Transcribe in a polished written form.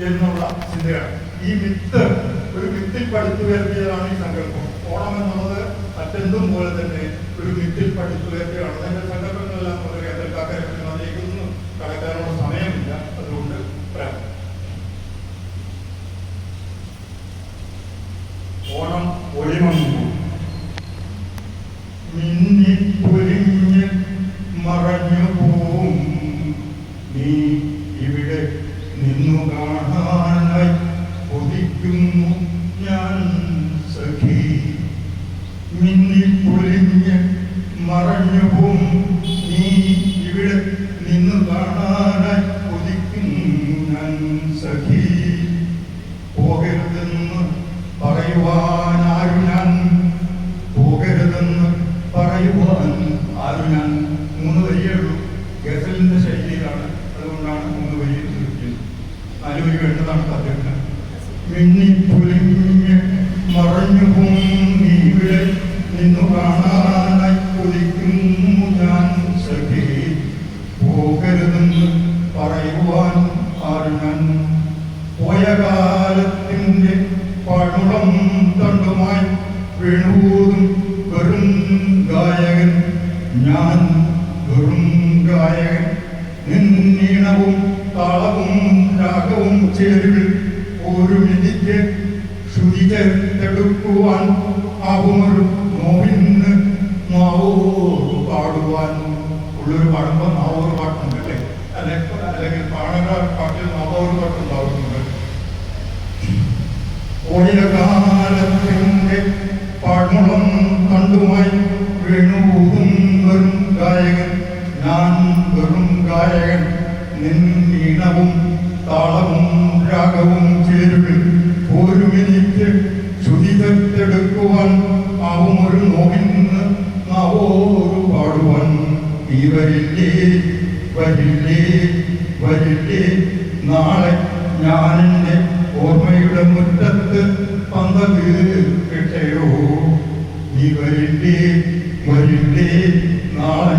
എന്നുള്ള ചിന്തയാണ്. ഈ മിത്ത് ഒരു മിത്തിൽ പടുത്തുയർത്തിയതാണ് ഈ സങ്കല്പം. ഓണം എന്നുള്ളത് മറ്റെന്തും പോലെ തന്നെ ഒരു മിത്തിൽ പടുത്തുയർത്തിയാണ്. അതിന്റെ സങ്കല്പങ്ങളെല്ലാം വളരെ എതിർക്കാക്കാരും അതിലേക്കൊന്നും കടക്കാനുള്ള സമയമില്ല. അതുകൊണ്ട് ഓണം ഒളിമങ്ങു മിന്നി പൊലിഞ്ഞ് മറഞ്ഞു പോവും നീ ഇവിടെ നിന്നു കാണാനായി കൊതിക്കുന്നു ഞാൻ സഖി. മിന്നി പൊലിഞ്ഞ് മറഞ്ഞു പോവും നീ ഇവിടെ നിന്നു കാണാനായി കൊതിക്കുന്നു ഞാൻ സഖി. പോകരുതെന്ന് പറയുവാൻ ആരു ഞാൻ, പോകരുതെന്ന് പറയുവാൻ ആരു ഞാൻ. 3 വരിയേ ഉള്ളൂ. ഗസലിന്റെ ശൈലിയിലാണ്, അതുകൊണ്ടാണ് 3 വരിയിൽ തീർക്കുന്നത്. 4 വരി വേണ്ടതാണ് അദ്ദേഹത്തിന്. മിന്നിപ്പൊലിഞ്ഞ് മറഞ്ഞു നീ ഇവിടെ നിന്നു കാണാനായി കൊതിക്കുന്നു ഞാൻ സഖി. പോകരുതെന്ന് പറയുവാൻ ആരു ഞാൻ. പോയ കാലത്തിന്റെ പഴുളം തണ്ടുമായി വീണൂതും വെറും ഗായകൻ ഞാൻ, വെറും ഗായകൻ. നിന്നീണവും താളവും രാഗവും ചേരുവിൽ ഒരുമിതിക്ക് ശ്രുതി ചേർത്തെടുക്കുവാൻ ആവുമൊരു നോവിന്ന് നാവോട് പാടുവാൻ. ഉള്ളൊരു പാടുമ്പോൾ നാവോട് പാട്ടുണ്ട് അല്ലേ, അല്ലെങ്കിൽ പാണക്കാർ പാട്ടിൽ നാവോട് പാട്ടുണ്ടാവുന്നുണ്ട്. പോയ കാലത്തിന്റെ പാഴ്മുളം കണ്ടുമായി വീണൂതും വെറും ഗായകൻ ഞാൻ, വെറും ഗായകൻ. നിന്നീണവും താളവും രാഗവും ചേരുവിൽ ഒരുമിനിക്ക് ശ്രുതി ചേർത്തെടുക്കുവാൻ ആവുമൊരു നോവിന്ന് നാവോട് പാടുവാൻ. ഈ വരില്ലേ വരില്ലേ വരില്ലേ നാളെ ഞാനെന്റെ ഓർമ്മയുടെ മുറ്റത്ത് പന്തവീർക്കട്ടെയോ. നീ വരില്ലേ വരില്ലേ നാളെ